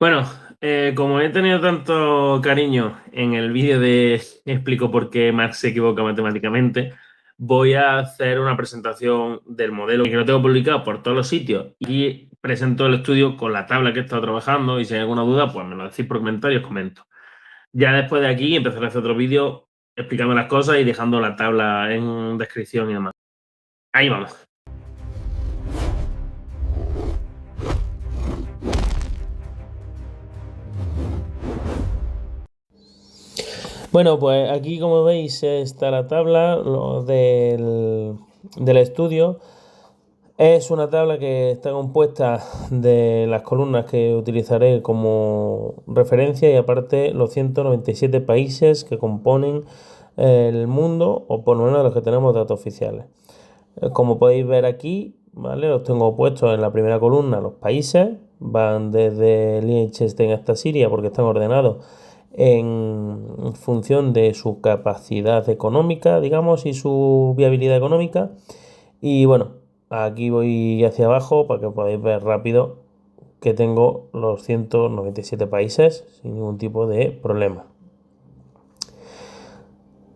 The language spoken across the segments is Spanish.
Bueno, como he tenido tanto cariño en el vídeo de explico por qué Marx se equivoca matemáticamente, voy a hacer una presentación del modelo que lo tengo publicado por todos los sitios y presento el estudio con la tabla que he estado trabajando y si hay alguna duda, pues me lo decís por comentarios, comento. Ya después de aquí empezaré a hacer otro vídeo explicando las cosas y dejando la tabla en descripción y demás. Ahí vamos. Bueno, pues aquí como veis está la tabla del estudio. Es una tabla que está compuesta de las columnas que utilizaré como referencia y aparte los 197 países que componen el mundo, o por lo menos los que tenemos datos oficiales. Como podéis ver aquí, ¿vale? Los tengo puestos en la primera columna, los países, van desde Liechtenstein hasta Siria porque están ordenados en función de su capacidad económica, digamos, y su viabilidad económica. Y bueno, aquí voy hacia abajo para que podáis ver rápido que tengo los 197 países sin ningún tipo de problema.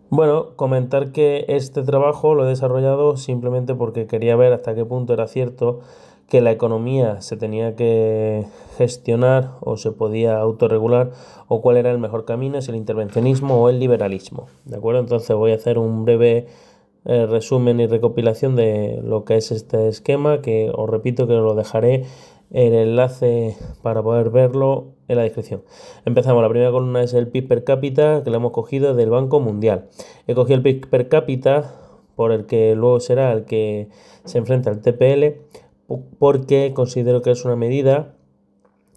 Bueno, comentar que este trabajo lo he desarrollado simplemente porque quería ver hasta qué punto era cierto que la economía se tenía que gestionar o se podía autorregular o cuál era el mejor camino, si el intervencionismo o el liberalismo. ¿De acuerdo? Entonces voy a hacer un breve resumen y recopilación de lo que es este esquema, que os repito que os lo dejaré el enlace para poder verlo en la descripción. Empezamos, la primera columna es el PIB per cápita, que lo hemos cogido del Banco Mundial. He cogido el PIB per cápita, por el que luego será el que se enfrenta al TPL, porque considero que es una medida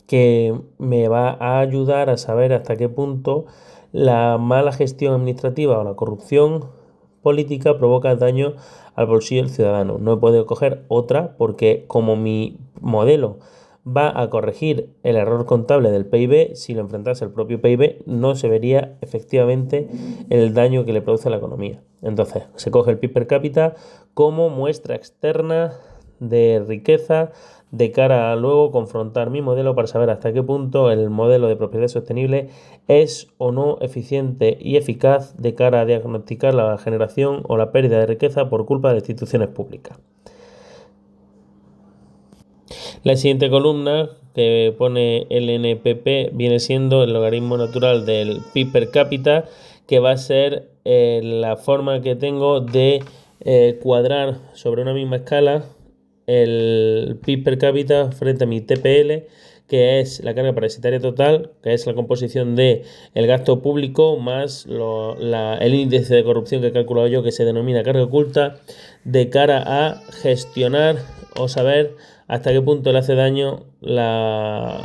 que me va a ayudar a saber hasta qué punto la mala gestión administrativa o la corrupción política provoca daño al bolsillo del ciudadano. No he podido coger otra porque como mi modelo va a corregir el error contable del PIB, si lo enfrentase el propio PIB no se vería efectivamente el daño que le produce a la economía. Entonces se coge el PIB per cápita como muestra externa de riqueza de cara a luego confrontar mi modelo para saber hasta qué punto el modelo de propiedad sostenible es o no eficiente y eficaz de cara a diagnosticar la generación o la pérdida de riqueza por culpa de instituciones públicas. La siguiente columna que pone el NPP viene siendo el logaritmo natural del PIB per cápita, que va a ser la forma que tengo de cuadrar sobre una misma escala el PIB per cápita frente a mi TPL, que es la carga parasitaria total, que es la composición de el gasto público más el índice de corrupción que he calculado yo, que se denomina carga oculta, de cara a gestionar o saber hasta qué punto le hace daño la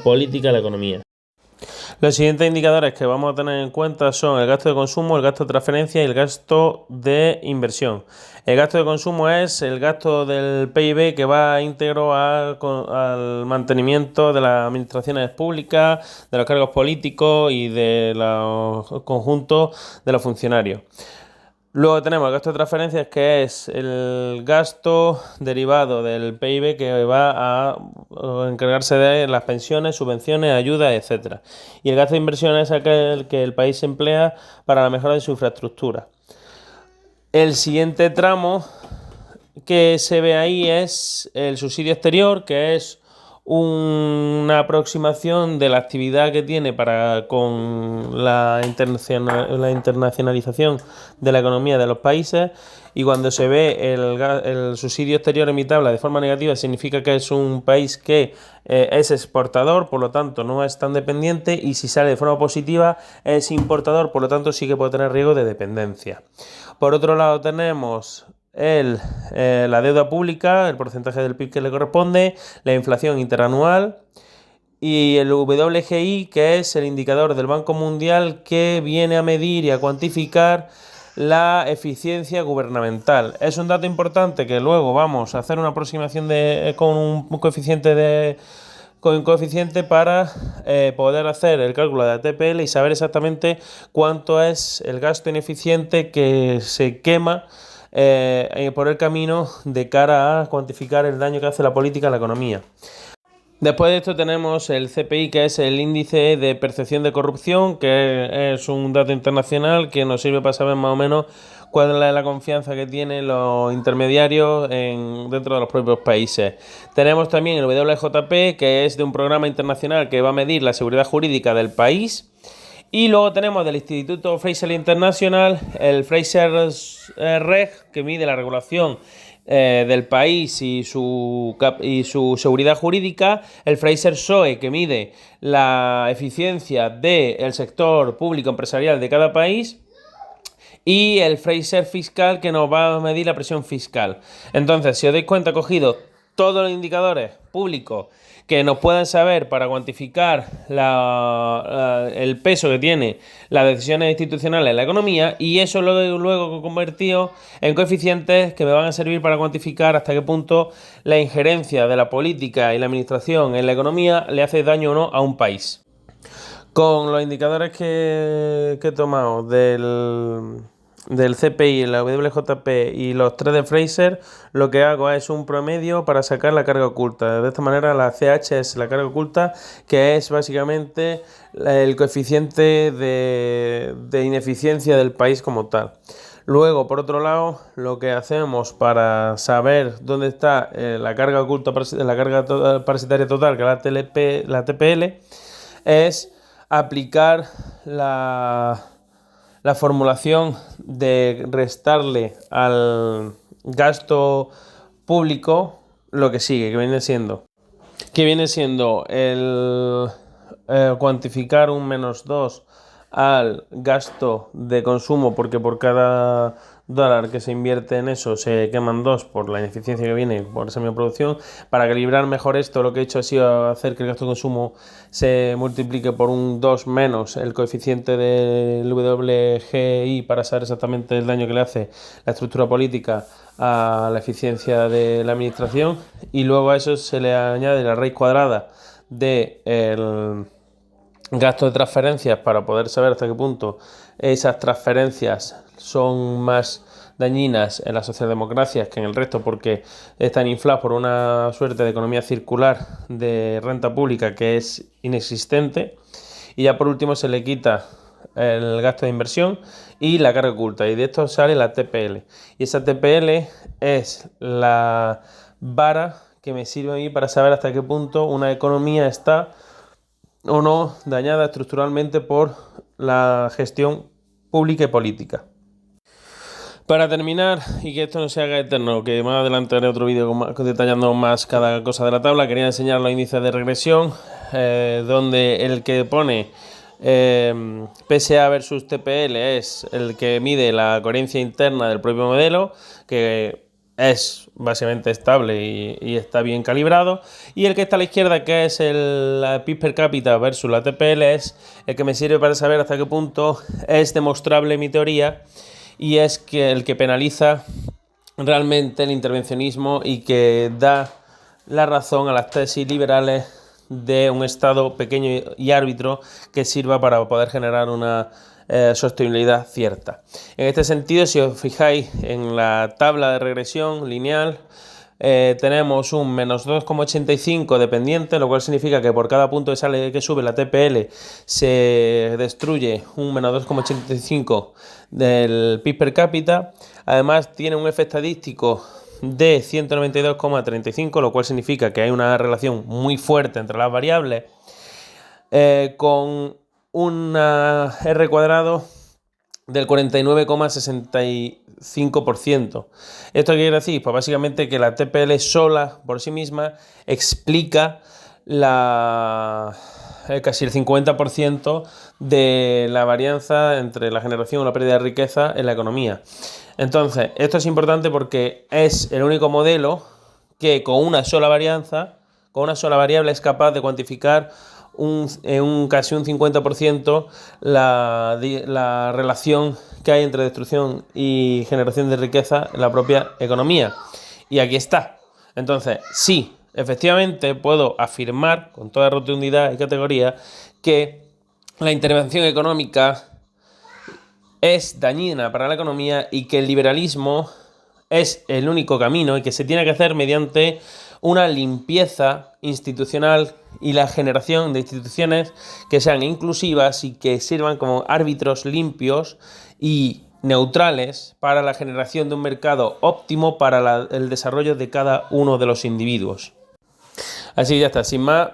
política a la economía. Los siguientes indicadores que vamos a tener en cuenta son el gasto de consumo, el gasto de transferencia y el gasto de inversión. El gasto de consumo es el gasto del PIB que va íntegro al mantenimiento de las administraciones públicas, de los cargos políticos y de los conjuntos de los funcionarios. Luego tenemos el gasto de transferencias, que es el gasto derivado del PIB que va a encargarse de las pensiones, subvenciones, ayudas, etc. Y el gasto de inversión es aquel que el país emplea para la mejora de su infraestructura. El siguiente tramo que se ve ahí es el subsidio exterior, que es una aproximación de la actividad que tiene con la internacionalización de la economía de los países, y cuando se ve el subsidio exterior en mi tabla de forma negativa significa que es un país que es exportador, por lo tanto no es tan dependiente, y si sale de forma positiva es importador, por lo tanto sí que puede tener riesgo de dependencia. Por otro lado tenemos la deuda pública, el porcentaje del PIB que le corresponde, la inflación interanual y el WGI, que es el indicador del Banco Mundial que viene a medir y a cuantificar la eficiencia gubernamental. Es un dato importante que luego vamos a hacer una aproximación con un coeficiente para poder hacer el cálculo de la TPL y saber exactamente cuánto es el gasto ineficiente que se quema por el camino de cara a cuantificar el daño que hace la política a la economía. Después de esto tenemos el CPI, que es el índice de percepción de corrupción, que es un dato internacional que nos sirve para saber más o menos cuál es la confianza que tienen los intermediarios dentro de los propios países. Tenemos también el WJP, que es de un programa internacional que va a medir la seguridad jurídica del país. Y luego tenemos del Instituto Fraser International el Fraser Reg, que mide la regulación del país y su seguridad jurídica, el Fraser SOE, que mide la eficiencia del sector público empresarial de cada país, y el Fraser Fiscal, que nos va a medir la presión fiscal. Entonces, si os dais cuenta, he cogido todos los indicadores públicos que nos puedan saber para cuantificar el peso que tiene las decisiones institucionales en la economía, y eso luego he convertido en coeficientes que me van a servir para cuantificar hasta qué punto la injerencia de la política y la administración en la economía le hace daño o no a un país. Con los indicadores que he tomado del CPI, la WJP y los 3 de Fraser, lo que hago es un promedio para sacar la carga oculta. De esta manera la CH es la carga oculta, que es básicamente el coeficiente de ineficiencia del país como tal. Luego, por otro lado, lo que hacemos para saber dónde está la carga oculta, la carga parasitaria total, que es la TPL, es aplicar la formulación de restarle al gasto público lo que sigue, que viene siendo el cuantificar un -2 al gasto de consumo, porque por cada dólar que se invierte en eso se queman 2 por la ineficiencia que viene por esa misma producción. Para calibrar mejor esto, lo que he hecho ha sido hacer que el gasto de consumo se multiplique por un 2 menos el coeficiente del WGI para saber exactamente el daño que le hace la estructura política a la eficiencia de la administración, y luego a eso se le añade la raíz cuadrada del gasto de transferencias para poder saber hasta qué punto esas transferencias son más dañinas en las socialdemocracias que en el resto, porque están infladas por una suerte de economía circular de renta pública que es inexistente. Y ya por último se le quita el gasto de inversión y la carga oculta, y de esto sale la TPL, y esa TPL es la vara que me sirve a mí para saber hasta qué punto una economía está o no dañada estructuralmente por la gestión pública y política. Para terminar, y que esto no se haga eterno, que más adelante haré otro vídeo detallando más cada cosa de la tabla, quería enseñar los índices de regresión, donde el que pone PSA versus TPL es el que mide la coherencia interna del propio modelo, que es básicamente estable y está bien calibrado, y el que está a la izquierda, que es la PIB per cápita versus la TPL, es el que me sirve para saber hasta qué punto es demostrable mi teoría, y es que el que penaliza realmente el intervencionismo y que da la razón a las tesis liberales de un Estado pequeño y árbitro que sirva para poder generar una sostenibilidad cierta. En este sentido, si os fijáis en la tabla de regresión lineal, tenemos un -2,85 dependiente, lo cual significa que por cada punto que sube la TPL se destruye un -2,85 del PIB per cápita. Además tiene un F estadístico de 192,35, lo cual significa que hay una relación muy fuerte entre las variables, con una R cuadrado del 49,65%. ¿Esto qué quiere decir? Pues básicamente que la TPL sola por sí misma explica casi el 50% de la varianza entre la generación o la pérdida de riqueza en la economía. Entonces, esto es importante porque es el único modelo que con una sola variable es capaz de cuantificar casi un 50% la relación que hay entre destrucción y generación de riqueza en la propia economía. Y aquí está. Entonces, sí, efectivamente puedo afirmar con toda rotundidad y categoría que la intervención económica es dañina para la economía y que el liberalismo es el único camino y que se tiene que hacer mediante una limpieza institucional y la generación de instituciones que sean inclusivas y que sirvan como árbitros limpios y neutrales para la generación de un mercado óptimo para el desarrollo de cada uno de los individuos. Así que ya está, sin más,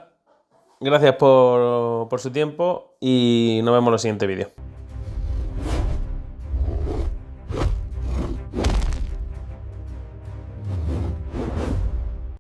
gracias por su tiempo y nos vemos en el siguiente vídeo.